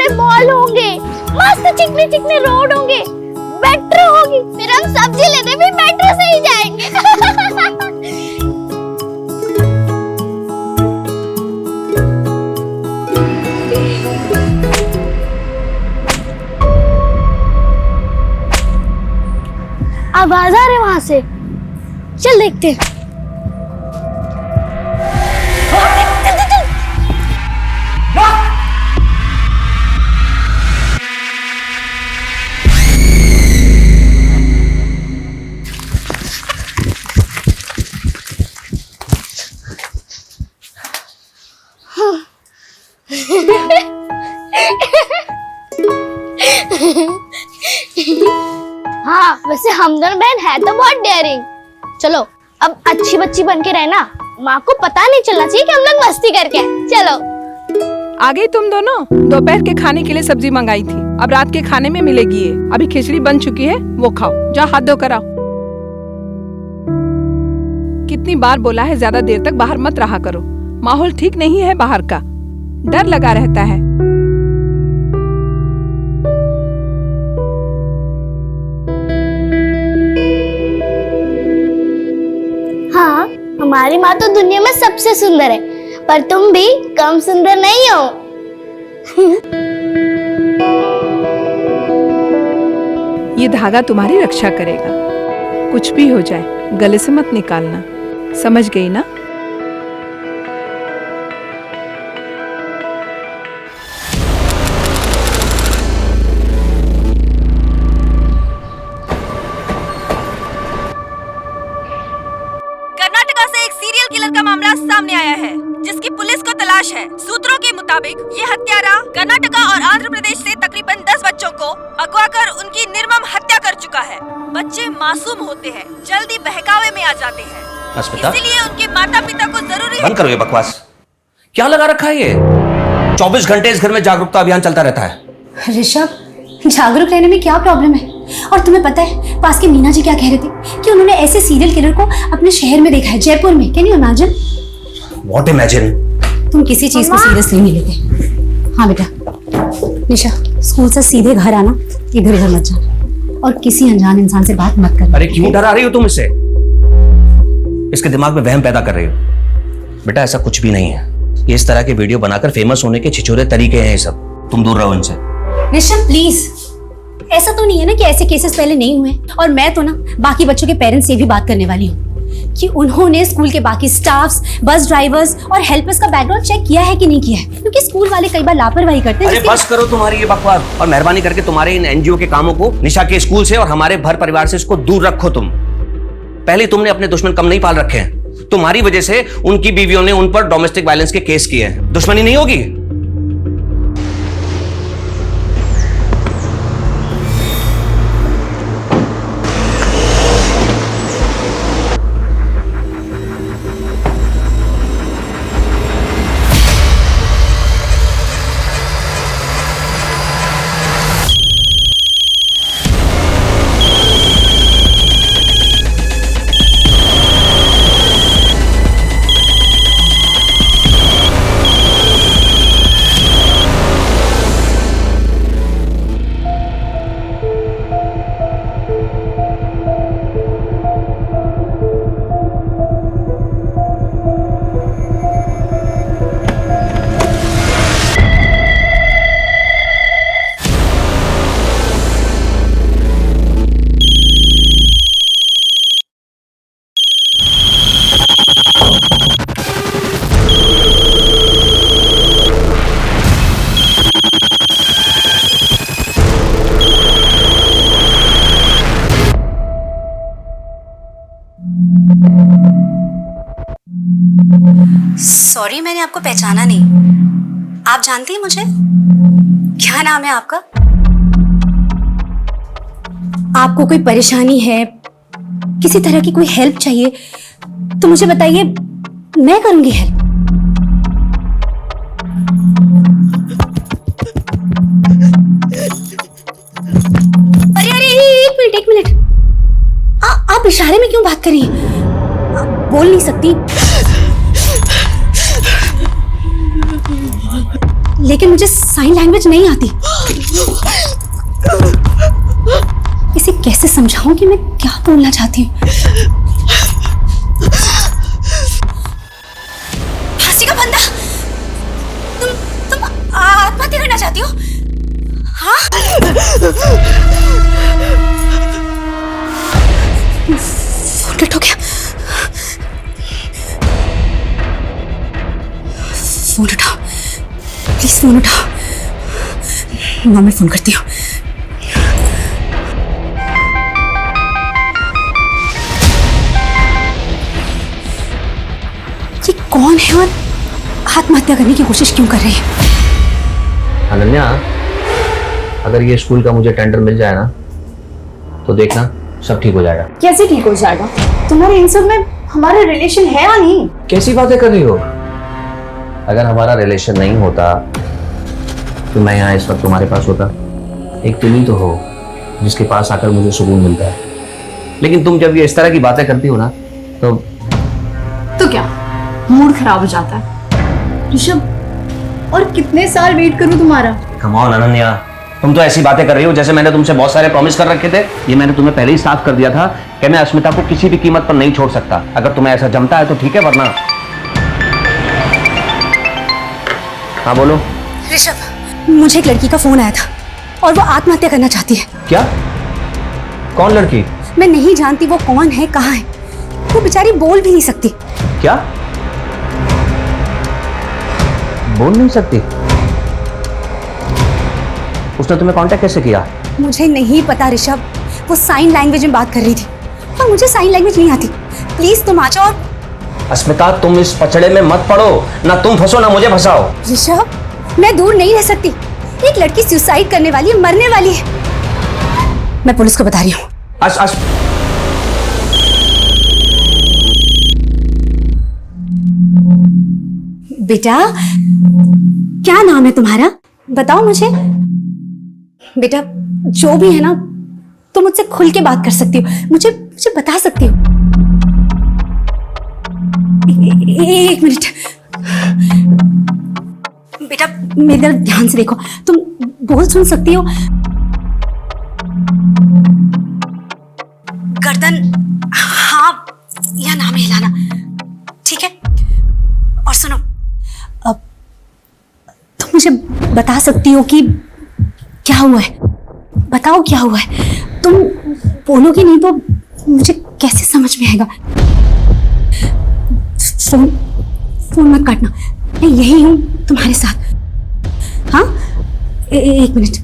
बड़े मॉल होंगे, मस्त चिकने चिकने रोड होंगे, मेट्रो होगी, फिर हम सब्जी लेने भी मेट्रो से ही जाएंगे। आवाज आ रही वहां से, चल देखते हैं। हाँ, वैसे हम दोनों बहन है तो बहुत डेयरिंग। चलो अब अच्छी बच्ची बन के रहना, माँ को पता नहीं चलना चाहिए कि हम लोग मस्ती करके आए। चलो। आ गई तुम दोनों? दोपहर के खाने के लिए सब्जी मंगाई थी, अब रात के खाने में मिलेगी ये। अभी खिचड़ी बन चुकी है, वो खाओ। जाओ हाथ धो कर आओ। कितनी बार बोला है ज्यादा देर तक बाहर मत रहा करो, माहौल ठीक नहीं है बाहर का, डर लगा रहता है। हाँ, हमारी माँ तो दुनिया में सबसे सुंदर है, पर तुम भी कम सुंदर नहीं हो। ये धागा तुम्हारी रक्षा करेगा, कुछ भी हो जाए गले से मत निकालना, समझ गई ना? कर्नाटका से एक सीरियल किलर का मामला सामने आया है, जिसकी पुलिस को तलाश है। सूत्रों के मुताबिक ये हत्यारा कर्नाटका और आंध्र प्रदेश से तकरीबन 10 बच्चों को अगवा कर उनकी निर्मम हत्या कर चुका है। बच्चे मासूम होते हैं, जल्दी बहकावे में आ जाते हैं, इसीलिए उनके माता पिता को जरूरी बंद करो ये बकवास। क्या लगा रखा है ये? 24 घंटे इस घर में जागरूकता अभियान चलता रहता है। ऋषभ, जागरूक रहने में क्या प्रॉब्लम है? और तुम्हें पता है पास के मीना जी क्या कह रहे थे कि उन्होंने ऐसे सीरियल किलर को अपने शहर में देखा है, जयपुर में। Can you imagine? What imagine? तुम किसी चीज को सीरियसली नहीं लेते। हाँ बेटा, निशा स्कूल से सीधे घर आना, इधर उधर मत जाना, और किसी अनजान इंसान से बात मत करना। अरे क्यों डरा रही हो तुम इससे? इसके दिमाग में वहम पैदा कर रही हो। बेटा ऐसा कुछ भी नहीं है, ये इस तरह के वीडियो बनाकर फेमस होने के छिछोरे तरीके हैं ये सब। तुम दूर रहो इनसे। ऋषभ प्लीज, ऐसा तो नहीं है ना कि ऐसे केसेस पहले नहीं हुए। और मैं तो ना बाकी बच्चों के पेरेंट्स से भी बात करने वाली हूँ कि उन्होंने स्कूल के बाकी स्टाफ्स, बस ड्राइवर्स और हेल्पर्स का बैकग्राउंड चेक किया है कि नहीं किया है, क्योंकि स्कूल वाले कई बार लापरवाही करते हैं। अरे बस करो तुम्हारी ये बकवास, और मेहरबानी करके तुम्हारे इन एनजीओ के कामों को निशा के स्कूल से और हमारे भर परिवार से इसको दूर रखो। तुम पहले तुमने अपने दुश्मन कम नहीं पाल रखे हैं, तुम्हारी वजह से उनकी बीवियों ने उन पर डोमेस्टिक वायलेंस के केस किए हैं। दुश्मनी नहीं होगी? सॉरी, मैंने आपको पहचाना नहीं। आप जानती हैं मुझे? क्या नाम है आपका? आपको कोई परेशानी है, किसी तरह की कोई हेल्प चाहिए तो मुझे बताइए, मैं करूंगी हेल्प। अरे अरे एक मिनट, आप इशारे में क्यों बात कर रही हैं? आप बोल नहीं सकती? लेकिन मुझे साइन लैंग्वेज नहीं आती। इसे कैसे समझाऊं कि मैं क्या बोलना चाहती हूँ? फांसी का फंदा, तुम आत्महत्या करना चाहती हो? हाँ? फोन कट हो गया। फोन उठाओ प्लीज, फोन उठाओ। माँ, मैं फोन करती हूँ। ये कौन है और आत्महत्या करने की कोशिश क्यों कर रही है? अनन्या, अगर ये स्कूल का मुझे टेंडर मिल जाए ना तो देखना सब ठीक हो जाएगा। कैसे ठीक हो जाएगा? तुम्हारे इन सब में हमारा रिलेशन है या नहीं? कैसी बातें कर रही हो? अगर हमारा रिलेशन नहीं होता तो मैं यहाँ इस वक्त तुम्हारे पास होता। एक तुम ही तो हो जिसके पास आकर मुझे सुकून मिलता है। लेकिन तुम जब ये इस तरह की बातें करती हो ना तो क्या मूड खराब हो जाता है? ऋषभ, और कितने साल वेट करूं तुम्हारा? कम ऑन अनन्या, तुम तो ऐसी बातें कर रही हो जैसे मैंने तुमसे बहुत सारे प्रॉमिस कर रखे थे। ये मैंने तुम्हें पहले ही साफ कर दिया था कि मैं अस्मिता को किसी भी कीमत पर नहीं छोड़ सकता। अगर तुम्हें ऐसा जमता है तो ठीक है, वरना। हाँ बोलो। ऋषभ, मुझे एक लड़की का फोन आया था और वो आत्महत्या करना चाहती है। क्या? कौन लड़की? मैं नहीं जानती वो कौन है, कहाँ है। वो बेचारी बोल भी नहीं सकती। क्या? बोल नहीं सकती? उसने तुम्हें कांटेक्ट कैसे किया? मुझे नहीं पता ऋषभ, वो साइन लैंग्वेज में बात कर रही थी और मुझे साइन लैंग्वेज नहीं आती। प्लीज तुम आ जाओ। अस्मिता, तुम इस पचड़े में मत पड़ो। ना तुम फंसो ना मुझे फंसाओ। ऋषभ, मैं दूर नहीं रह सकती। एक लड़की सुसाइड करने वाली है, मरने वाली है। मैं पुलिस को बता रही हूँ। बेटा, क्या नाम है तुम्हारा? बताओ मुझे। बेटा, जो भी है ना, तुम मुझसे खुल के बात कर सकती हो। मुझे बता सकती हो। एक मिनट बेटा, मेरी तरफ ध्यान से देखो। तुम बोल सुन सकती हो? गर्दन हाँ या ना में हिलाना, ठीक है? और सुनो, अब तुम मुझे बता सकती हो कि क्या हुआ है? बताओ क्या हुआ है। तुम बोलोगी नहीं तो मुझे कैसे समझ में आएगा? फोन मत काटना, मैं यही हूं तुम्हारे साथ। हाँ, एक मिनट।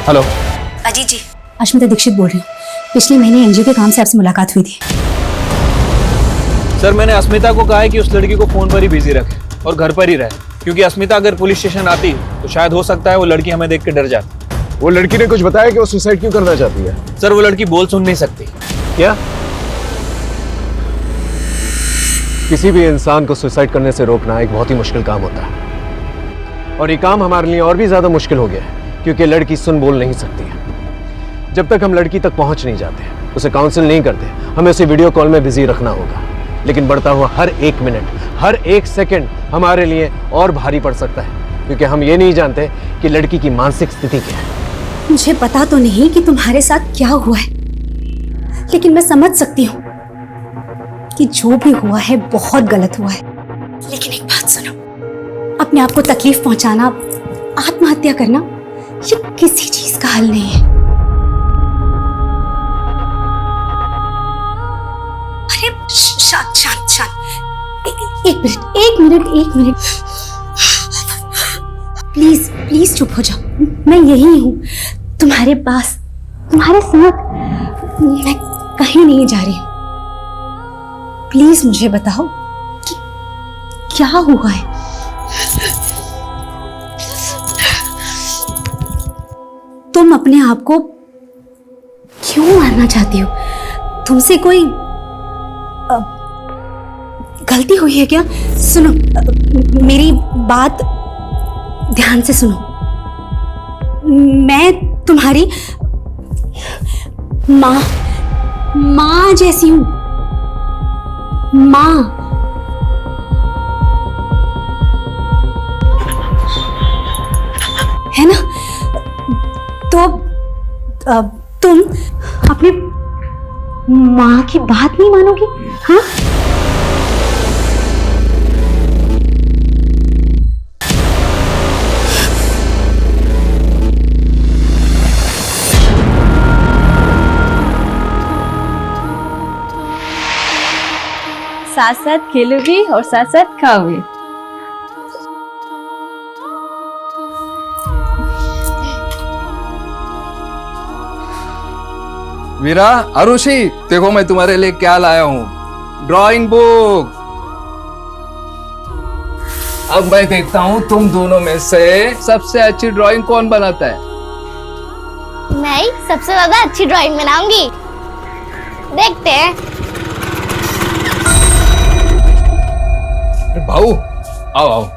हेलो। अजीत जी, अस्मिता दीक्षित बोल रही हूँ। पिछले महीने एनजीओ के काम से आपसे मुलाकात हुई थी। सर, मैंने अस्मिता को कहा है कि उस लड़की को फोन पर ही बिजी रखे और घर पर ही रहे, क्योंकि अस्मिता अगर पुलिस स्टेशन आती तो शायद हो सकता है वो लड़की हमें देख के डर जाती। वो लड़की ने कुछ बताया कि वो सुसाइड क्यों करना चाहती है? सर, वो लड़की बोल सुन नहीं सकती। क्या? किसी भी इंसान को सुसाइड करने से रोकना एक बहुत ही मुश्किल काम होता है, और ये काम हमारे लिए और भी ज्यादा मुश्किल हो गया है क्योंकि लड़की सुन बोल नहीं सकती है। जब तक हम लड़की तक पहुंच नहीं जाते, उसे काउंसिल नहीं करते, हमें उसे वीडियो कॉल में बिजी रखना होगा। लेकिन बढ़ता हुआ हर एक मिनट, हर एक सेकंड हमारे लिए और भारी पड़ सकता है, क्योंकि हम ये नहीं जानते कि लड़की की मानसिक स्थिति क्या है। मुझे पता तो नहीं कि तुम्हारे साथ क्या हुआ है, लेकिन मैं समझ सकती हूँ कि जो भी हुआ है बहुत गलत हुआ है। लेकिन एक बात सुनो, अपने आप को तकलीफ पहुंचाना, आत्महत्या करना, ये किसी चीज का हल नहीं है। अरे शांत शांत शांत, एक मिनट प्लीज प्लीज चुप हो जाओ। मैं यही हूँ तुम्हारे पास, तुम्हारे साथ। मैं कहीं नहीं जा रही हूँ। प्लीज मुझे बताओ कि क्या हुआ है। तुम अपने आप को क्यों मारना चाहती हो? तुमसे कोई गलती हुई है क्या? सुनो, मेरी बात ध्यान से सुनो। मैं तुम्हारी माँ जैसी हूं। माँ, तो तुम अपने माँ की बात नहीं मानोगी? हाँ? साथ साथ खेलोगी और साथ साथ खाओगी। वीरा, अरुषि, देखो मैं तुम्हारे लिए क्या लाया हूँ, ड्राइंग बुक। अब मैं देखता हूँ तुम दोनों में से सबसे अच्छी ड्राइंग कौन बनाता है। मैं ही सबसे ज्यादा अच्छी ड्राइंग बनाऊंगी, देखते हैं। भाऊ, आओ आओ।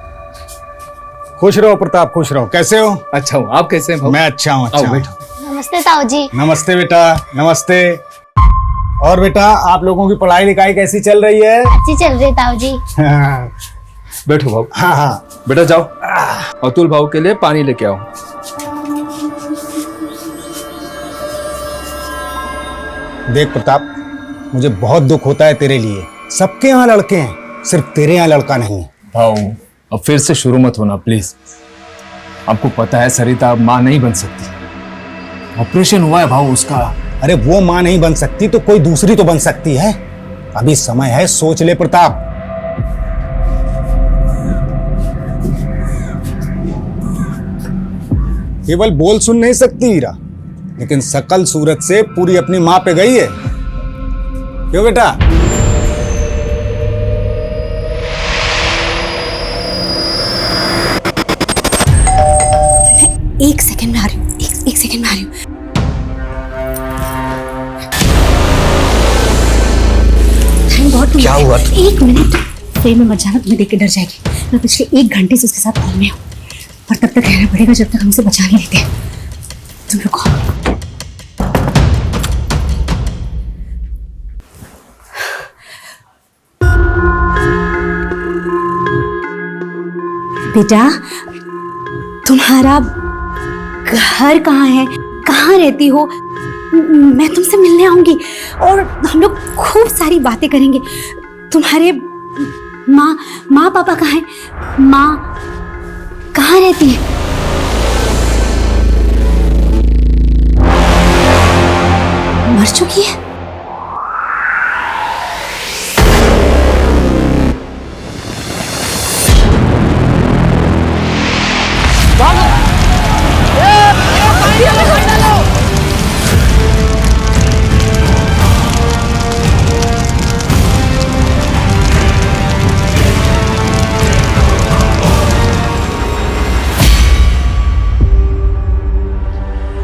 खुश रहो प्रताप, खुश रहो। कैसे हो? अच्छा हूँ, आप कैसे हैं भाऊ? मैं अच्छा हूँ, अच्छा आओ हूँ। बैठो। नमस्ते ताऊ जी। नमस्ते बेटा, नमस्ते। और बेटा, आप लोगों की पढ़ाई लिखाई कैसी चल रही है? अच्छी चल रही है ताऊ जी। हाँ बैठो भाऊ। हाँ। बेटा जाओ, अतुल भाऊ के लिए पानी लेके आओ। देख प्रताप, मुझे बहुत दुख होता है तेरे लिए। सबके यहाँ लड़के हैं, सिर्फ तेरे यहाँ लड़का नहीं। भाऊ, अब फिर से शुरू मत होना प्लीज। आपको पता है सरिता अब माँ नहीं बन सकती, ऑपरेशन हुआ है भाऊ उसका। अरे वो माँ नहीं बन सकती तो कोई दूसरी तो बन सकती है। अभी समय है, सोच ले प्रताप। केवल बोल सुन नहीं सकती हीरा, लेकिन सकल सूरत से पूरी अपनी माँ पे गई है। क्यों बेटा? एक सेकंड में आ रही हूँ, एक सेकंड में आ रही हूँ। थैंक गॉड तुम। क्या हुआ? एक मिनट, फिर में मत जाना, तुम्हें देख के डर जाएगी। मैं पिछले 1 घंटे से उसके साथ कॉल में हूँ, पर तब तक रहना पड़ेगा जब तक हमसे बचा नहीं लेते। तुम रुको। बेटा, तुम्हारा घर कहाँ है? कहाँ रहती हो? मैं तुमसे मिलने आऊंगी और हम लोग खूब सारी बातें करेंगे। तुम्हारे माँ पापा कहाँ हैं? माँ कहाँ रहती है? मर चुकी है?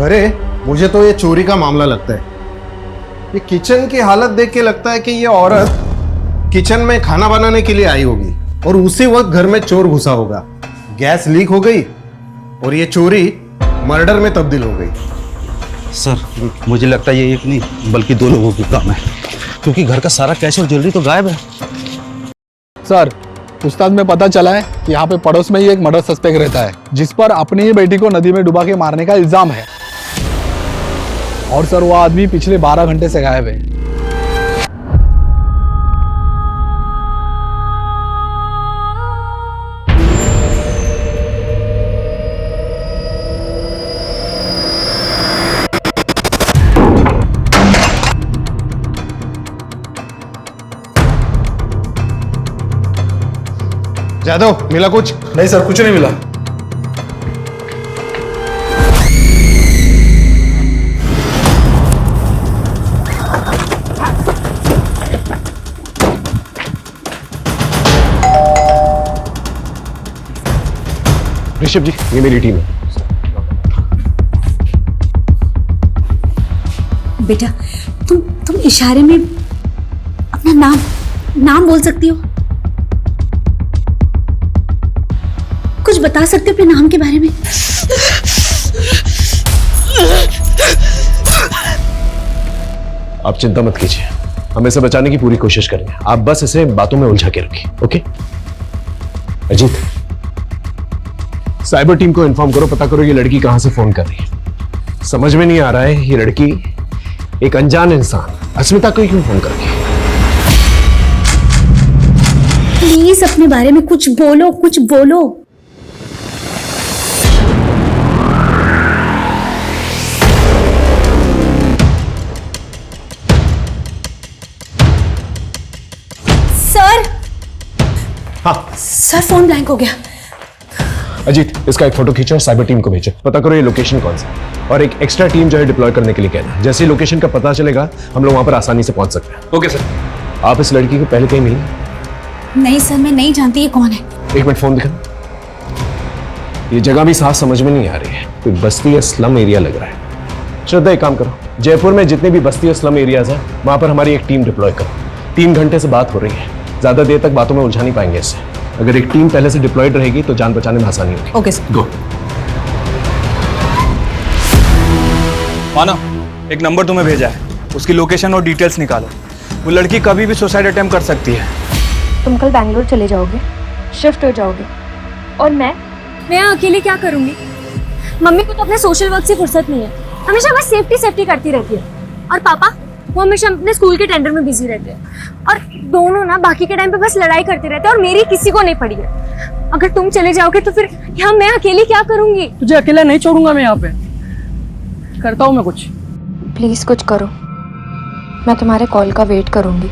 अरे मुझे तो ये चोरी का मामला लगता है। ये किचन की हालत देख के लगता है कि ये औरत किचन में खाना बनाने के लिए आई होगी और उसी वक्त घर में चोर घुसा होगा। गैस लीक हो गई और ये चोरी मर्डर में तब्दील हो गई। सर, मुझे लगता है ये एक नहीं बल्कि 2 लोगों की काम है, क्योंकि घर का सारा कैश और ज्वेलरी तो गायब है। सर, पूछताछ में पता चला है कि यहाँ पे पड़ोस में ही एक मर्डर सस्पेक्ट रहता है, जिस पर अपनी ही बेटी को नदी में डुबा के मारने का इल्जाम है। और सर, वो आदमी पिछले 12 घंटे से गायब है। जादव, मिला कुछ? नहीं सर, कुछ नहीं मिला। ऋषभ जी, ये मेरी टीम है। बेटा, तुम इशारे में अपना नाम बोल सकती हो? कुछ बता सकते हो अपने नाम के बारे में? आप चिंता मत कीजिए, हम इसे बचाने की पूरी कोशिश करेंगे। आप बस इसे बातों में उलझा के रखिए। ओके अजीत, साइबर टीम को इन्फॉर्म करो, पता करो ये लड़की कहां से फोन कर रही है। समझ में नहीं आ रहा है ये लड़की एक अनजान इंसान अस्मिता को क्यों फोन करके। प्लीज अपने बारे में कुछ बोलो, कुछ बोलो। सर। हाँ सर, फोन ब्लैंक हो गया। अजीत, इसका एक फोटो खींचो और साइबर टीम को भेजो, पता करो ये लोकेशन कौन सा है और एक एक्स्ट्रा टीम जो है डिप्लॉय करने के लिए कहना। जैसे ही लोकेशन का पता चलेगा हम लोग वहां पर आसानी से पहुंच सकते हैं। Okay sir. आप इस लड़की को पहले कहीं मिली? नहीं सर, मैं नहीं जानती ये कौन है। एक मिनट फोन दिखा। ये जगह भी साफ समझ में नहीं आ रही है, कोई बस्ती या स्लम एरिया लग रहा है। श्रद्धा, एक काम करो, जयपुर में जितने भी बस्ती और स्लम एरियाज हैं वहां पर हमारी एक टीम डिप्लॉय करो। 3 घंटे से बात हो रही है, ज्यादा देर तक बातों में उलझा नहीं पाएंगे इससे। अगर एक टीम पहले से डिप्लॉयड रहेगी तो जान बचाने में आसानी होगी। Okay sir. गो। मानव, एक नंबर तुम्हें भेजा है, उसकी लोकेशन और डिटेल्स निकालो। वो लड़की कभी भी सुसाइड अटेम्प्ट कर सकती है। तुम कल बैंगलोर चले जाओगे, शिफ्ट हो जाओगे, और मैं अकेले क्या करूंगी? मम्मी को तो अपने सोशल वर्क से फुर्सत नहीं है, हमेशा बस सेफ्टी करती रहती है। और पापा, वो हमेशा अपने स्कूल के टेंडर में बिजी रहते हैं। और दोनों ना बाकी के टाइम पे बस लड़ाई करते रहते हैं और मेरी किसी को नहीं पड़ी है। अगर तुम चले जाओगे तो फिर यहाँ मैं अकेली क्या करूंगी? तुझे अकेला नहीं छोड़ूंगा मैं यहाँ पे, करता हूँ मैं कुछ। प्लीज कुछ करो, मैं तुम्हारे कॉल का वेट करूंगी।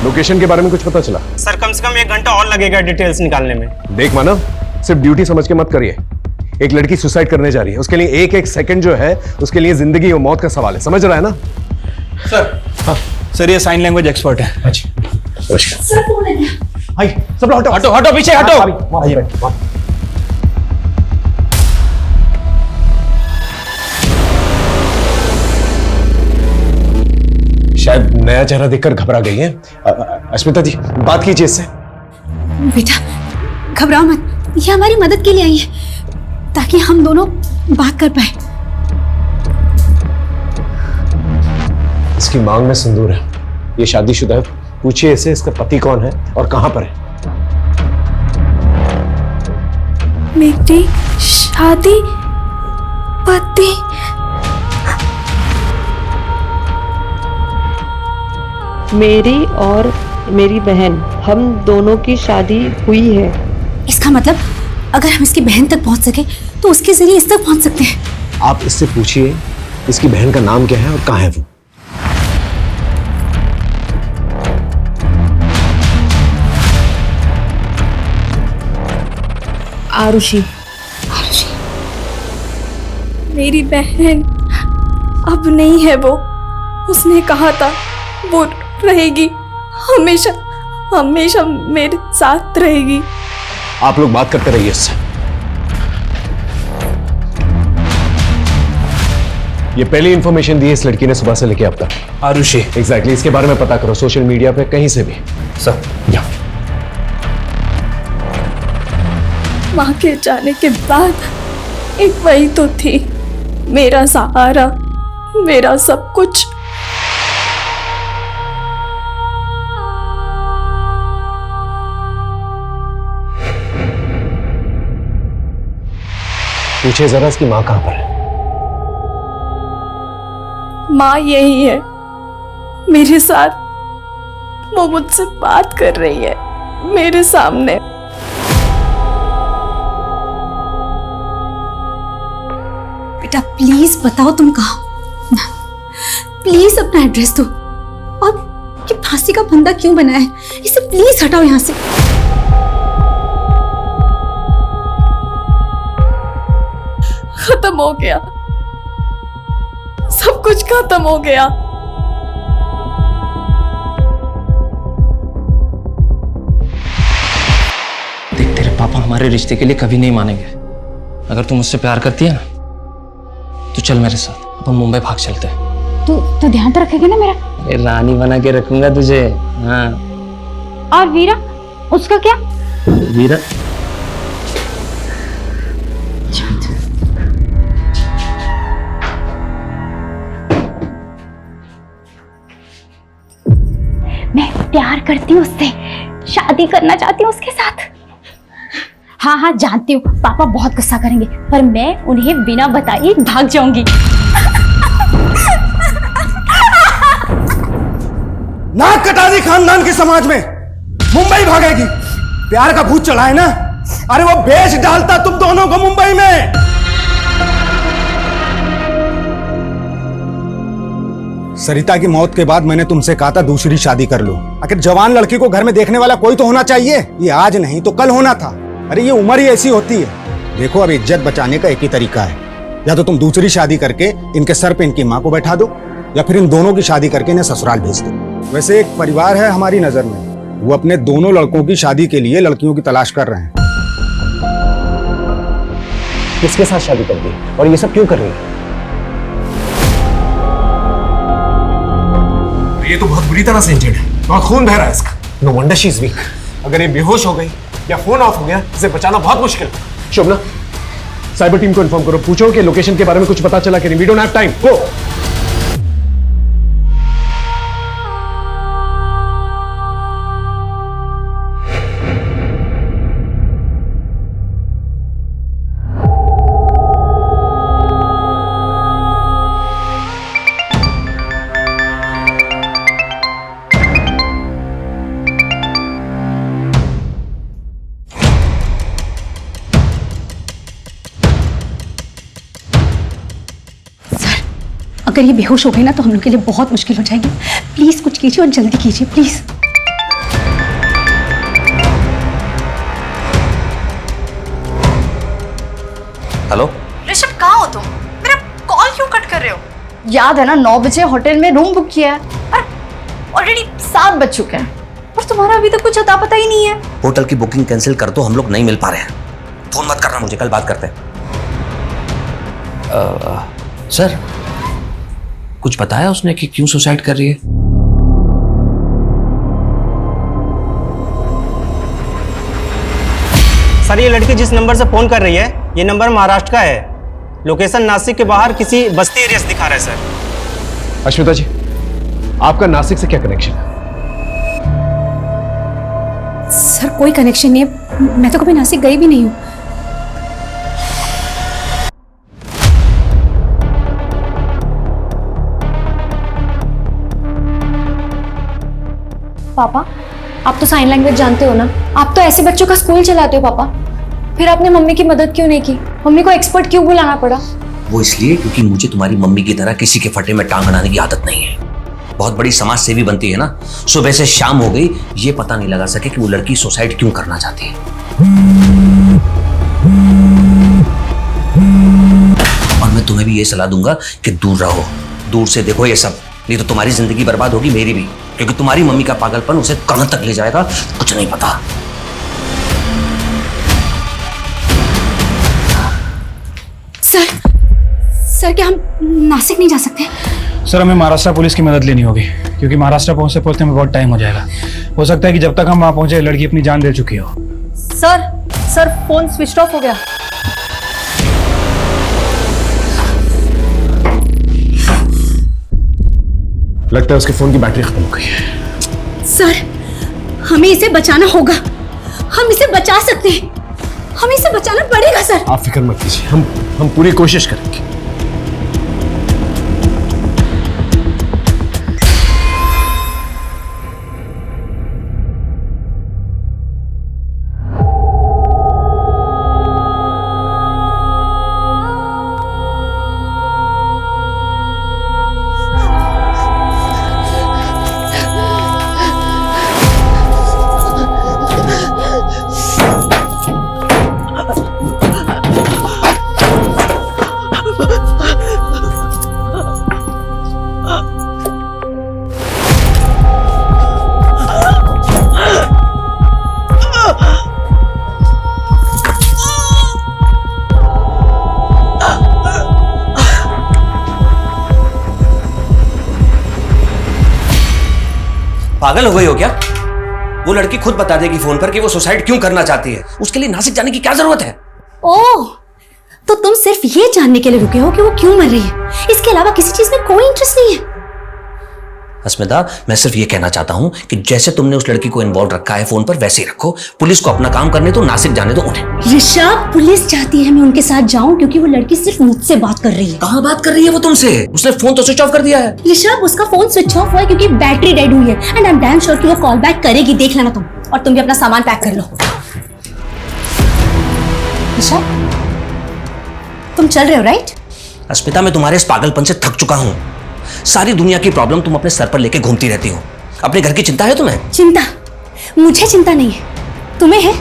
लोकेशन के बारे में कुछ पता चला? सर, कम से कम 1 घंटा और लगेगा डिटेल्स निकालने में। देख मानव, सिर्फ ड्यूटी समझ के मत करिए। एक लड़की सुसाइड करने जा रही है, उसके लिए एक सेकंड जो है उसके लिए जिंदगी और मौत का सवाल है, समझ रहा है ना? सर। हाँ सर, ये साइन लैंग्वेज एक्सपर्ट है। अच्छा सर, फोन आ गया। हाय, सब लोग हटो हटो हटो, पीछे हटो। शायद नया चेहरा देखकर घबरा गई है। अस्मिता जी, बात कीजिए इससे। बेटा घबराओ मत, ये हमारी मदद के लिए आई है ताकि हम दोनों बात कर पाए। इसकी मांग में सिंदूर है, ये शादीशुदा है। पूछिए इसे इसका पति कौन है और कहां पर है। मेरी शादी पति? मेरी और मेरी बहन, हम दोनों की शादी हुई है। इसका मतलब अगर हम इसकी बहन तक पहुंच सके तो उसके जरिए इस तक पहुंच सकते हैं। आप इससे पूछिए इसकी बहन का नाम क्या है और कहां है वो। आरुषि। मेरी बहन अब नहीं है वो। उसने कहा था वो रहेगी, हमेशा हमेशा मेरे साथ रहेगी। आप लोग बात करते रहिए इससे। ये पहली इंफॉर्मेशन दी है इस लड़की ने सुबह से लेके अब तक। आरुषि। एग्जैक्टली, इसके बारे में पता करो सोशल मीडिया पे कहीं से भी। सर। या माँ के जाने के बाद एक वही तो थी, मेरा सहारा, मेरा सब कुछ। पूछे जरा इसकी माँ कहां पर है। माँ यही है मेरे साथ, वो मुझसे बात कर रही है मेरे सामने। बेटा प्लीज बताओ तुम कहाँ, प्लीज अपना एड्रेस दो। और ये फांसी का फंदा क्यों बना है, इसे प्लीज हटाओ यहाँ से। खत्म हो गया, सब कुछ खत्म हो गया। देख, तेरे पापा हमारे रिश्ते के लिए कभी नहीं मानेंगे। अगर तुम मुझसे प्यार करती है ना तो चल मेरे साथ, अपन मुंबई भाग चलते हैं। तो ध्यान तो रखेगा ना मेरा? अरे रानी बना के रखूंगा तुझे। हाँ। और वीरा, उसका क्या? वीरा मैं प्यार करती हूँ उससे, शादी करना चाहती हूँ उसके साथ। हाँ हाँ जानती हूँ पापा बहुत गुस्सा करेंगे, पर मैं उन्हें बिना बताए भाग जाऊंगी। नाक कटा दी खानदान के समाज में, मुंबई भागेगी। प्यार का भूत चढ़ा है ना, अरे वो बेच डालता तुम दोनों को मुंबई में। सरिता की मौत के बाद मैंने तुमसे कहा था दूसरी शादी कर लो। आखिर जवान लड़की को घर में देखने वाला कोई तो होना चाहिए। ये आज नहीं तो कल होना था। अरे ये उम्र ही ऐसी होती है। देखो अब इज्जत बचाने का एक ही तरीका है, या तो तुम दूसरी शादी करके इनके सर पे इनकी माँ को बैठा दो, या फिर इन दोनों की शादी करके इन्हें ससुराल भेज दो। वैसे एक परिवार है हमारी नजर में, वो अपने दोनों लड़कों की शादी के लिए लड़कियों की तलाश कर रहे हैं। किसके साथ शादी कर दी और ये सब क्यों कर रही है? ये तो बहुत बुरी तरह से इंजर्ड है, बहुत खून बह रहा है इसका। No wonder she is weak. अगर ये बेहोश हो गई या फोन ऑफ हो गया, इसे बचाना बहुत मुश्किल है। शोभना, साइबर टीम को इन्फॉर्म करो, पूछो कि लोकेशन के बारे में कुछ पता चला कि नहीं। वी डोंट हैव टाइम, गो। अगर ये बेहोश हो गई ना तो हम लोग के लिए बहुत मुश्किल हो जाएगी। प्लीज कुछ कीजिए और जल्दी कीजिए प्लीज। हेलो ऋषभ, कहाँ हो तुम? मेरा कॉल क्यों कट कर रहे हो? याद है ना 9 बजे होटल में रूम बुक किया है, ऑलरेडी 7 बज चुके हैं और तुम्हारा अभी तक कुछ अता पता ही नहीं है। होटल की बुकिंग कैंसिल कर दो, हम लोग नहीं मिल पा रहे हैं। फोन मत करना मुझे, कल बात करते हैं। सर, कुछ बताया उसने कि क्यों सुसाइड कर रही है? सर, ये लड़की जिस नंबर से फोन कर रही है, ये नंबर महाराष्ट्र का है। लोकेशन नासिक के बाहर किसी बस्ती एरिया से दिखा रहा है सर। अश्मिता जी, आपका नासिक से क्या कनेक्शन है? सर कोई कनेक्शन नहीं है, मैं तो कभी नासिक गई भी नहीं हूँ। पापा, आप तो साइन लैंग्वेज जानते हो ना, आप तो ऐसे बच्चों का स्कूल चलाते हो पापा, फिर आपने मम्मी की मदद क्यों नहीं की? मम्मी को एक्सपर्ट क्यों बुलाना पड़ा? वो इसलिए क्योंकि मुझे तुम्हारी मम्मी की तरह किसी के फटे में टांग अड़ाने की आदत नहीं है। बहुत बड़ी समाज सेवी बनती है ना, सुबह से शाम हो गई, ये पता नहीं लगा सके कि वो लड़की सुसाइड क्यों करना चाहती है। और मैं तुम्हें भी ये सलाह दूंगा कि दूर रहो, दूर से देखो ये सब, नहीं तो तुम्हारी जिंदगी बर्बाद होगी, मेरी भी, क्योंकि तुम्हारी मम्मी का पागलपन उसे कहां तक ले जाएगा कुछ नहीं पता। सर क्या हम नासिक नहीं जा सकते? सर, हमें महाराष्ट्र पुलिस की मदद लेनी होगी, क्योंकि महाराष्ट्र पहुंचते में बहुत टाइम हो जाएगा। हो सकता है कि जब तक हम वहां पहुंचे लड़की अपनी जान दे चुकी हो। सर फोन स्विच ऑफ हो गया। लगता है उसके फोन की बैटरी खत्म हो गई है। सर हमें इसे बचाना होगा, हम इसे बचा सकते हैं, हमें इसे बचाना पड़ेगा सर। आप फिक्र मत कीजिए, हम पूरी कोशिश करेंगे। पागल हो गई हो क्या? वो लड़की खुद बता देगी फोन पर कि वो सुसाइड क्यों करना चाहती है। उसके लिए नासिक जाने की क्या जरूरत है? ओह, तो तुम सिर्फ ये जानने के लिए रुके हो कि वो क्यों मर रही है, इसके अलावा किसी चीज में कोई इंटरेस्ट नहीं है? अस्मिता, मैं सिर्फ ये कहना चाहता हूँ कि जैसे तुमने उस लड़की को इन्वॉल्व रखा है फोन पर, वैसे ही रखो। पुलिस को अपना काम करने दो, नासिक जाने दो उन्हें। ऋषभ, पुलिस चाहती है मैं उनके साथ जाऊं क्योंकि वो लड़की सिर्फ मुझसे बात कर रही है। कहाँ बात कर रही है वो तुमसे? उसने फोन तो स्विच ऑफ कर दिया है। ऋषभ, उसका फोन स्विच ऑफ हुआ है क्योंकि बैटरी डेड हुई है and I am damn sure कि वो कॉल बैक करेगी। देख लेना तुम, और तुम भी अपना सामान पैक कर लो। ऋषभ, तुम चल रहे हो राइट? अस्मिता, मैं तुम्हारे इस पागलपन से थक चुका हूँ। सारी दुनिया की प्रॉब्लम तुम अपने सर पर लेके घूमती रहती हो। अपने घर की चिंता है तुम्हें? चिंता? मुझे चिंता नहीं है, तुम्हें है।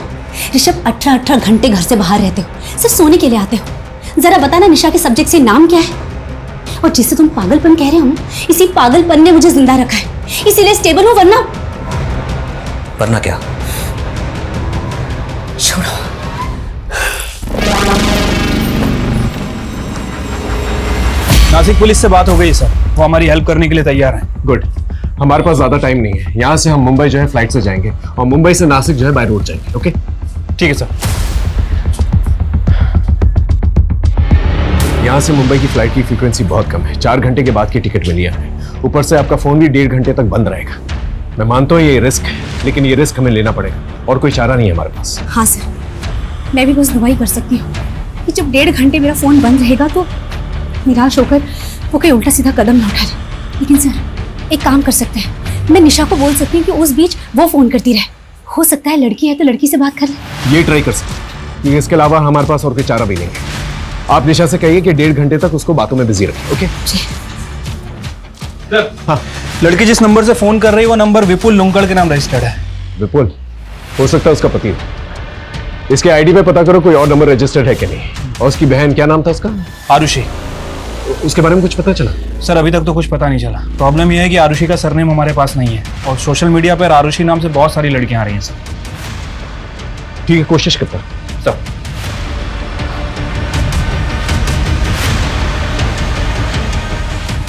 ऋषभ, 18 घंटे घर से बाहर रहते हो, सिर्फ सोने के लिए आते हो। जरा बताना निशा के सब्जेक्ट से नाम क्या है? और जिससे तुम पागलपन कह रहे हो ना, इसी पागलपन ने मुझे जिंदा रखा है, इसीलिए स्टेबल हूं। वरना क्या? छोड़ो। नासिक पुलिस से बात हो गई सर, वो हमारी हेल्प करने के लिए तैयार हैं। गुड। हमारे पास ज्यादा टाइम नहीं है। यहाँ से हम मुंबई जो है फ्लाइट से जाएंगे और मुंबई से नासिक जो है बाय रोड जाएंगे। ओके, ठीक है सर। यहाँ से मुंबई की फ्लाइट की फ्रीक्वेंसी बहुत कम है। 4 घंटे के बाद की टिकट मिली है। ऊपर से आपका फोन भी 1.5 घंटे तक बंद रहेगा। मैं मानता हूँ ये रिस्क है, लेकिन ये रिस्क हमें लेना पड़ेगा और कोई चारा नहीं है हमारे पास। हाँ सर, मैं भी बस दुआई कर सकती हूँ कि जब 1.5 घंटे मेरा फोन बंद रहेगा तो निराश होकर वो कोई उल्टा सीधा कदम न उठा ले। लेकिन सर, एक काम कर सकते हैं, मैं निशा को बोल सकती हूँ कि उस बीच वो फोन करती रहे। हो सकता है लड़की है तो लड़की से बात कर ले। ये ट्राई कर सकते हैं। इसके अलावा हमारे पास और कोई चारा भी नहीं है। आप निशा से कहिए कि 1.5 घंटे तक उसको बातों में बिजी रखें। ओके हाँ, लड़की जिस नंबर से फोन कर रही है वो नंबर विपुल लुंकड़ के नाम रजिस्टर्ड है। विपुल? हो सकता है उसका पति हो। इसके आईडी पे पता करो कोई और नंबर रजिस्टर्ड है कि नहीं। और उसकी बहन, क्या नाम था उसका? आरुषि। उसके बारे में कुछ पता चला? सर, अभी तक तो कुछ पता नहीं चला। प्रॉब्लम यह है कि आरुषि का सरनेम हमारे पास नहीं है और सोशल मीडिया पर आरुषि नाम से बहुत सारी लड़कियां आ रही हैं सर। ठीक है, कोशिश करता हूं। सर,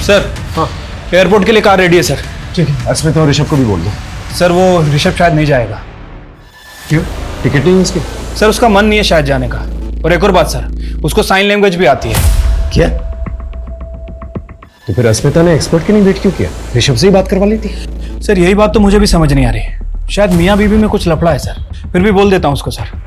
सर, हाँ, एयरपोर्ट के लिए कार रेडी है सर। ठीक है, अस्मिता और ऋषभ को भी बोल दो। सर, वो ऋषभ शायद नहीं जाएगा। क्यों? टिकट नहीं है उसकी? सर, उसका मन नहीं है शायद जाने का। और एक और बात सर, उसको साइन लैंग्वेज भी आती है। क्या? तो फिर अस्मिता ने एक्सपर्ट की नहीं वेट क्यों किया? ऋषभ से ही बात करवा लेती। सर, यही बात तो मुझे भी समझ नहीं आ रही। शायद मियाँ बीवी में कुछ लफड़ा है सर। फिर भी बोल देता हूँ उसको सर।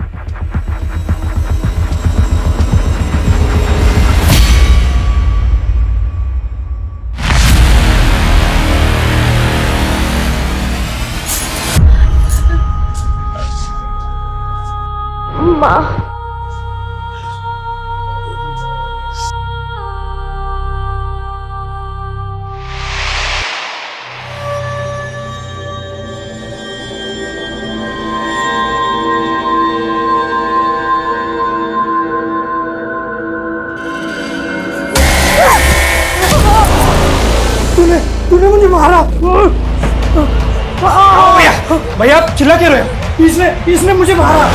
माँ, तूने मुझे मारा। भैया आप चिल्ला क्यों रहे हो? इसने मुझे मारा।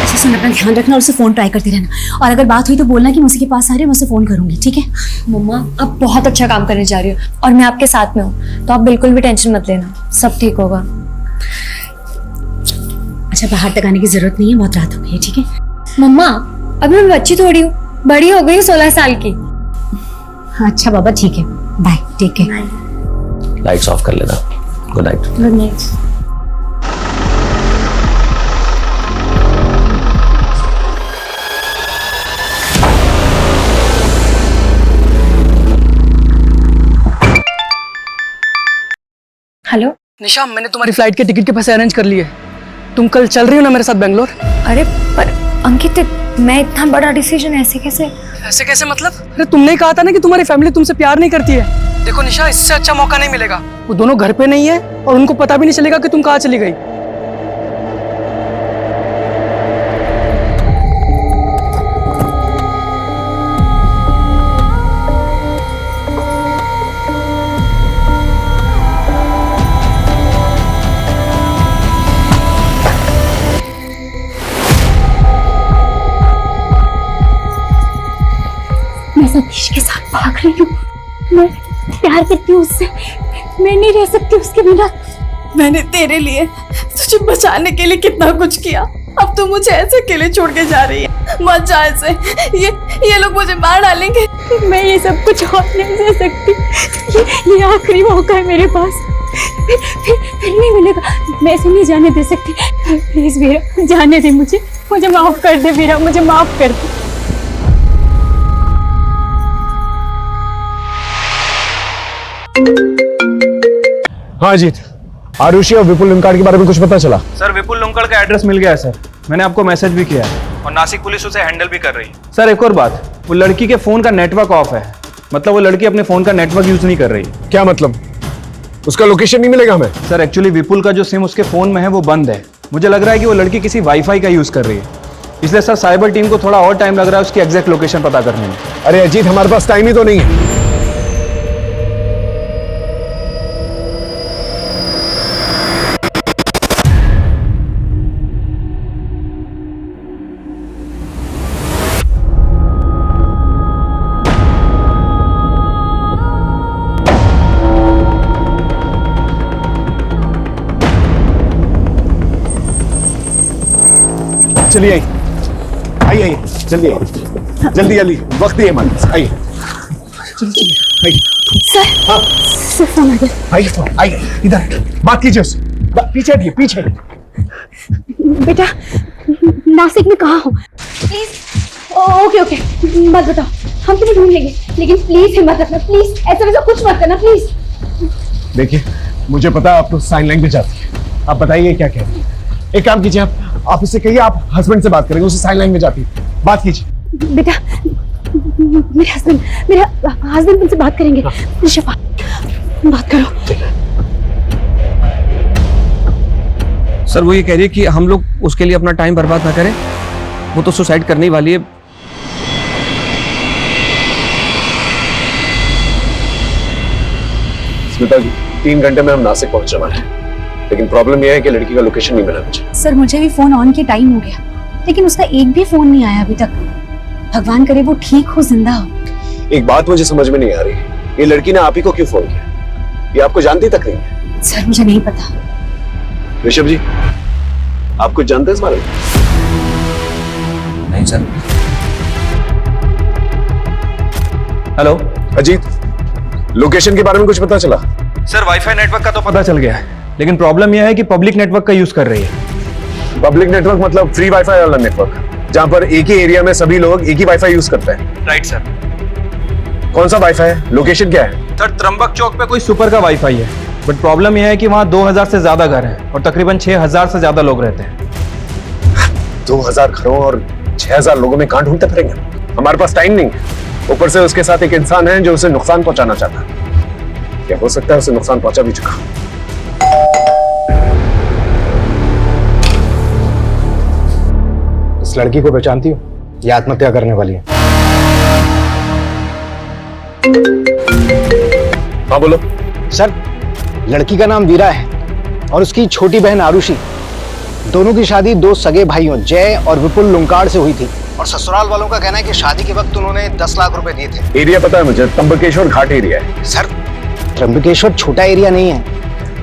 ऐसे सुन, अपना ध्यान रखना और उसे फोन ट्राई करती रहना। और अगर बात हुई तो बोलना कि मैं उसी के पास आ रही हूँ, मैं उसे फोन करूंगी। ठीक है? मम्मा, आप बहुत अच्छा काम करने जा रही हो और मैं आपके साथ में हूँ, तो आप बिल्कुल भी टेंशन मत लेना, सब ठीक होगा। अच्छा, बाहर तक आने की जरूरत नहीं है, बहुत रात हो गई है। ठीक है मम्मा? अभी मैं बच्ची थोड़ी हूँ, बड़ी हो गई हूँ 16 साल की। अच्छा बाबा, ठीक है, bye, take care. Lights off कर लेना। Good night. Good night. Hello Nisha, मैंने तुम्हारी फ्लाइट के टिकट के पैसे अरेंज कर लिए। तुम कल चल रही हो ना मेरे साथ बेंगलोर? अरे पर अंकित, मैं इतना बड़ा डिसीजन ऐसे कैसे मतलब? अरे तुमने ही कहा था ना कि तुम्हारी फैमिली तुमसे प्यार नहीं करती है। देखो निशा, इससे अच्छा मौका नहीं मिलेगा। वो दोनों घर पे नहीं है और उनको पता भी नहीं चलेगा कि तुम कहाँ चली गई। मैं सतीश के साथ भाग रही हूँ। मैं प्यार करती हूँ उससे, मैं नहीं रह सकती उसके बिना। मैंने तेरे लिए, तुझे बचाने के लिए कितना कुछ किया, अब तू मुझे ऐसे अकेले छोड़ के जा रही है। मत जा ऐसे, ये लोग मुझे मार डालेंगे। मैं ये सब कुछ और नहीं सह सकती। ये आखिरी मौका है मेरे पास। फिर नहीं मिलेगा। मैं इसे नहीं जाने दे सकती। प्लीज वीरा जाने दे मुझे माफ कर दे वीरा, मुझे माफ कर दे। हाँ अजीत, आरुषि और विपुल लुंकाड़ के बारे में कुछ पता चला? सर विपुल लुंकड़ का एड्रेस मिल गया है सर, मैंने आपको मैसेज भी किया है और नासिक पुलिस उसे हैंडल भी कर रही है। सर एक और बात, वो लड़की के फोन का नेटवर्क ऑफ है, मतलब वो लड़की अपने फोन का नेटवर्क यूज नहीं कर रही है। क्या मतलब? उसका लोकेशन नहीं मिलेगा हमें? सर एक्चुअली विपुल का जो सिम उसके फोन में है वो बंद है। मुझे लग रहा है कि वो लड़की किसी वाईफाई का यूज कर रही है, इसलिए सर साइबर टीम को थोड़ा और टाइम लग रहा है उसकी एग्जैक्ट लोकेशन पता करने में। अरे अजीत, हमारे पास टाइम ही तो नहीं है। चलिए आइए, आइए जल्दी आइए, जल्दी जल्दी, वक्त ही है हमारे पास। आइए आइए सर। हाँ सर फोन आ गया। आइए आइए, इधर बात कीजिए उससे। पीछे हटिए, पीछे। बेटा नासिक में कहाँ हो? प्लीज। ओके ओके मत बताओ, हम तुम्हें ढूंढ लेंगे, लेकिन प्लीज हिम्मत रखना, प्लीज ऐसा वैसा कुछ मत करना प्लीज। देखिए मुझे पता है आप तो साइन लैंग्वेज आती है, आप बताइए क्या कह रही है। एक काम कीजिए, आप उससे कहिए आप हस्बैंड से बात करेंगे, उसे साइन लैंग्वेज आती है, बात कीजिए। बेटा मेरे हस्बैंड तुमसे बात करेंगे। ऋषभ बात करो। सर वो ये कह रही है कि हम लोग उसके लिए अपना टाइम बर्बाद ना करें, वो तो सुसाइड करने ही वाली है। स्मिता जी 3 घंटे में हम नासिक पहुंचने वाले हैं, लेकिन प्रॉब्लम यह है कि लड़की का लोकेशन नहीं मिला मुझे। सर मुझे भी फोन ऑन के टाइम हो गया, लेकिन उसका एक भी फोन नहीं आया अभी तक। भगवान करे वो ठीक हो, जिंदा हो। एक बात मुझे समझ में नहीं आ रही, ये लड़की ने आप ही को क्यों फोन किया? ये आपको जानती तक नहीं है। सर मुझे नहीं पता। ऋषभ जी आप कुछ जानते हैं इस बारे में? नहीं सर। हेलो अजीत, लोकेशन के बारे में कुछ पता चला? सर वाईफाई नेटवर्क का तो पता चल गया है, लेकिन प्रॉब्लम यह है कि पब्लिक नेटवर्क का यूज कर रही है। पब्लिक नेटवर्क मतलब फ्री वाईफाई वाला नेटवर्क, जहां पर एक ही एरिया में सभी लोग एक ही वाईफाई यूज करते हैं। Right sir. कौन सा वाईफाई है? लोकेशन क्या है? सर त्र्यंबक चौक पे कोई सुपर का वाईफाई है, बट प्रॉब्लम यह है कि वहाँ 2000 से ज्यादा घर हैं और तकरीबन 6000 से ज्यादा लोग रहते हैं। 2000 घरों और 6000 लोगों में कहां ढूंढते फिरेंगे? हमारे पास टाइम नहीं है, ऊपर से उसके साथ एक इंसान है जो उसे नुकसान पहुंचाना चाहता है। क्या हो सकता है उसे नुकसान पहुंचा भी चुका। इस लड़की को पहचानती हो? ये आत्महत्या करने वाली है। हाँ बोलो। सर लड़की का नाम वीरा है और उसकी छोटी बहन आरुषि। दोनों की शादी 2 सगे भाइयों जय और विपुल लुंकाड़ से हुई थी, और ससुराल वालों का कहना है कि शादी के वक्त उन्होंने 10 लाख रुपए दिए थे। एरिया पता है मुझे, त्र्यंबकेश्वर घाट एरिया है। सर त्र्यंबकेश्वर छोटा एरिया नहीं है,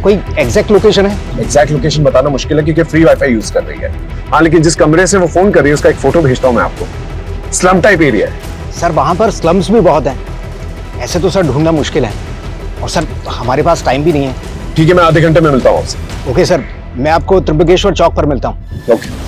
कोई एग्जैक्ट लोकेशन है? एग्जैक्ट लोकेशन बताना मुश्किल है क्योंकि फ्री वाईफाई यूज कर रही है। हाँ लेकिन जिस कमरे से वो फोन कर रही है उसका एक फोटो भेजता हूँ मैं आपको। स्लम टाइप एरिया है। सर वहां पर स्लम्स भी बहुत हैं, ऐसे तो सर ढूंढना मुश्किल है, और सर हमारे पास टाइम भी नहीं है। ठीक है मैं आधे घंटे में मिलता हूँ आपसे। ओके सर, मैं आपको त्र्यंबकेश्वर चौक पर मिलता हूँ। ओके।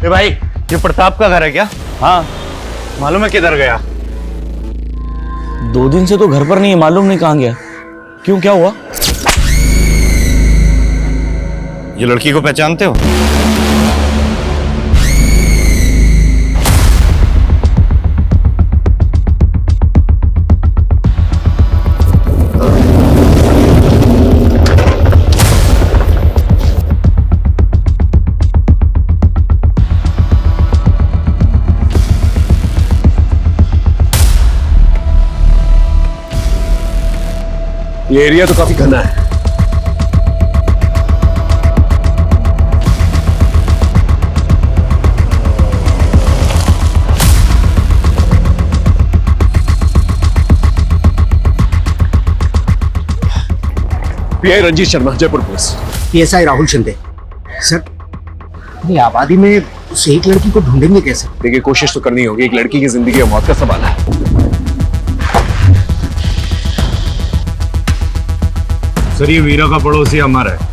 भाई ये प्रताप का घर है क्या? हाँ मालूम है किधर गया? 2 दिन से तो घर पर नहीं है, मालूम नहीं कहाँ गया। क्यों, क्या हुआ? ये लड़की को पहचानते हो? ये एरिया तो काफी घना है। PI Ranjit Sharma, Jaipur police. PSI Rahul Shinde. Sir, ये आबादी में उस एक लड़की को ढूंढेंगे कैसे? देखिए, कोशिश तो करनी होगी। एक लड़की की जिंदगी और मौत का सवाल है। सर, ये वीरा का पड़ोसी हमारा है।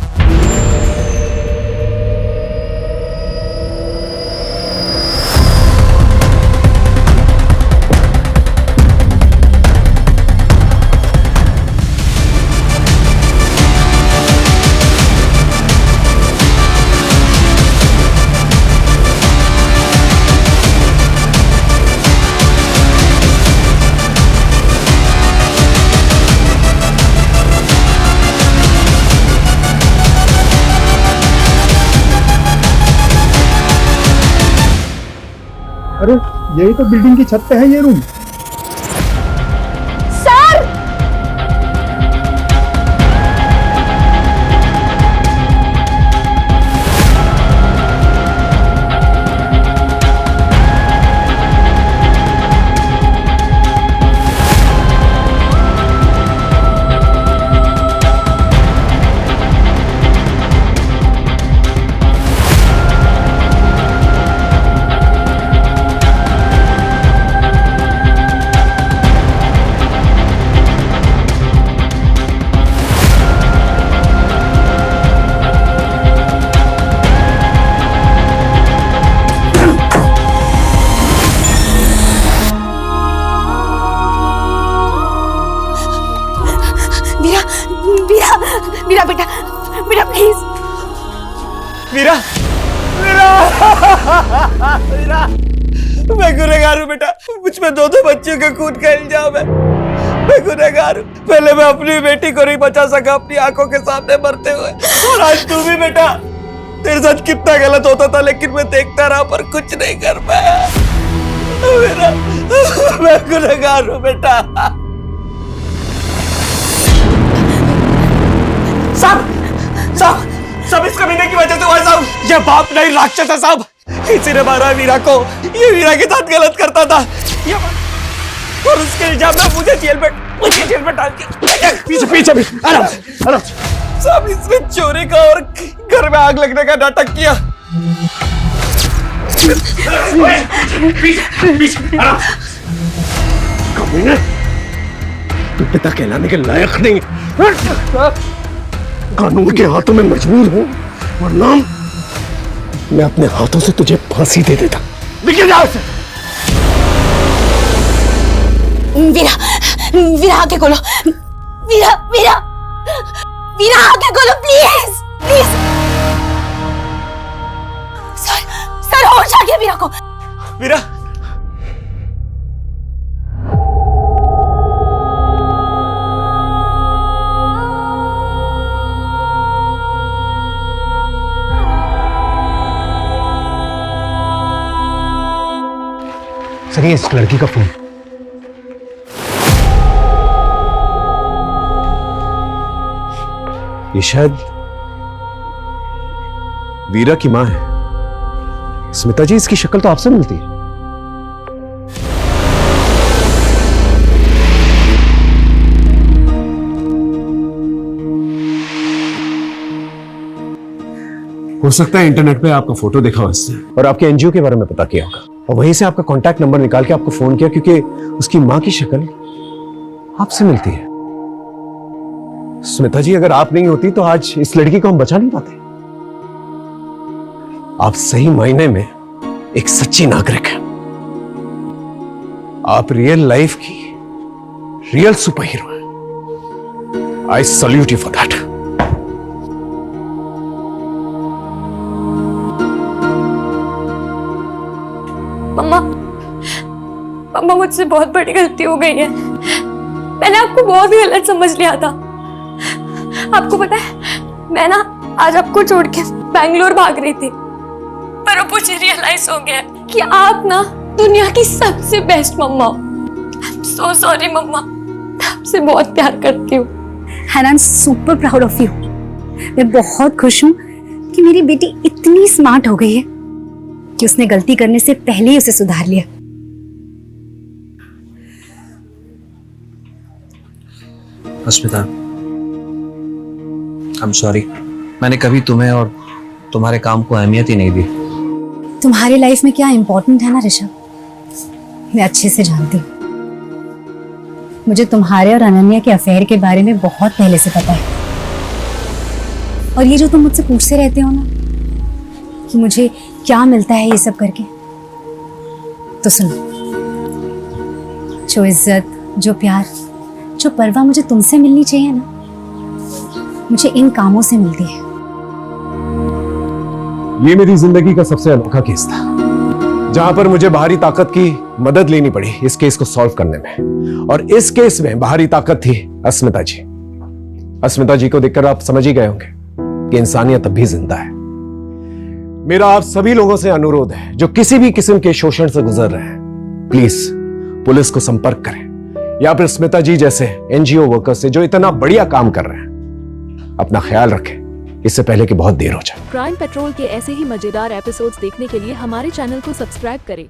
अरे यही तो बिल्डिंग की छत पे है ये रूम। सर, वीरा बेटा, बेटा प्लीज। वीरा, वीरा, वीरा, मैं गुनहगार हूँ बेटा। मुझ में दो बच्चियों के खून का इल्जाम है। मैं गुनहगार हूँ। पहले मैं अपनी बेटी को नहीं बचा सका अपनी आंखों के सामने मरते हुए, और आज तू भी बेटा। तेरे साथ कितना गलत होता था, लेकिन मैं देखता रहा पर कुछ नहीं कर पाया। वीरा, मैं गुनहगार हूँ बेटा। सब इस कमीने की वजह से हुआ साहब। ये बाप नहीं, राक्षस है साहब। इसी ने मारा वीरा को। ये वीरा के साथ गलत करता था, और उसके इल्जाम में मुझे जेल में डाल के पीछे पीछे भी आराम से साहब। इसने चोरी का और घर में आग लगने का नाटक किया। कमीने, तू पिता कहलाने के लायक नहीं। कानून के हाथों में मजबूर हूं, वरना मैं अपने हाथों से तुझे फांसी दे देता। निकल जाओ से। वीरा, वीरा आके खोलो। वीरा, वीरा, वीरा आके खोलो प्लीज, प्लीज। सर होश आ गया वीरा को। वीरा, सर, ये इस लड़की का फोन। ये शायद वीरा की मां है। स्मिता जी, इसकी शक्ल तो आपसे मिलती है। हो सकता है इंटरनेट पे आपका फोटो देखा हो इसने, और आपके एनजीओ के बारे में पता किया होगा, और वहीं से आपका कांटेक्ट नंबर निकाल के आपको फोन किया, क्योंकि उसकी मां की शक्ल आपसे मिलती है। स्मिता जी, अगर आप नहीं होती तो आज इस लड़की को हम बचा नहीं पाते। आप सही मायने में एक सच्ची नागरिक हैं। आप रियल लाइफ की रियल सुपर हीरो हैं। I salute you for that. मम्मा, मम्मा मुझसे बहुत बड़ी गलती हो गई है। मैंने आपको बहुत गलत समझ लिया था। आपको पता है, मैं ना आज आपको छोड़ के बैंगलोर भाग रही थी, पर अब मुझे रियलाइज हो गया कि आप ना दुनिया की सबसे बेस्ट मम्मा हो। I'm so sorry मम्मा, मैं आपसे बहुत प्यार करती हूँ। And I'm super proud of you। मैं बहुत खुश हूँ कि मेरी बेटी इतनी स्मार्ट हो गई है कि उसने गलती करने से पहले ही उसे सुधार लिया। अस्मिता, I'm sorry. मैंने कभी तुम्हें और तुम्हारे काम को अहमियत ही नहीं दी। तुम्हारी लाइफ में क्या इंपॉर्टेंट है ना ऋषभ, मैं अच्छे से जानती हूँ। मुझे तुम्हारे और अनन्या के अफेयर के बारे में बहुत पहले से पता है। और ये जो तुम मुझसे पूछते रहते हो ना कि मुझे क्या मिलता है ये सब करके, तो सुनो, जो इज्जत, जो प्यार, जो परवाह मुझे तुमसे मिलनी चाहिए ना, मुझे इन कामों से मिलती है। ये मेरी जिंदगी का सबसे अनोखा केस था, जहां पर मुझे बाहरी ताकत की मदद लेनी पड़ी इस केस को सॉल्व करने में। और इस केस में बाहरी ताकत थी अस्मिता जी। अस्मिता जी को देखकर आप समझ ही गए होंगे कि इंसानियत अब भी जिंदा है। मेरा आप सभी लोगों से अनुरोध है जो किसी भी किस्म के शोषण से गुजर रहे हैं, प्लीज पुलिस को संपर्क करें, या फिर स्मिता जी जैसे एनजीओ वर्कर से जो इतना बढ़िया काम कर रहे हैं। अपना ख्याल रखें इससे पहले कि बहुत देर हो जाए। क्राइम पेट्रोल के ऐसे ही मजेदार एपिसोड्स देखने के लिए हमारे चैनल को सब्सक्राइब करें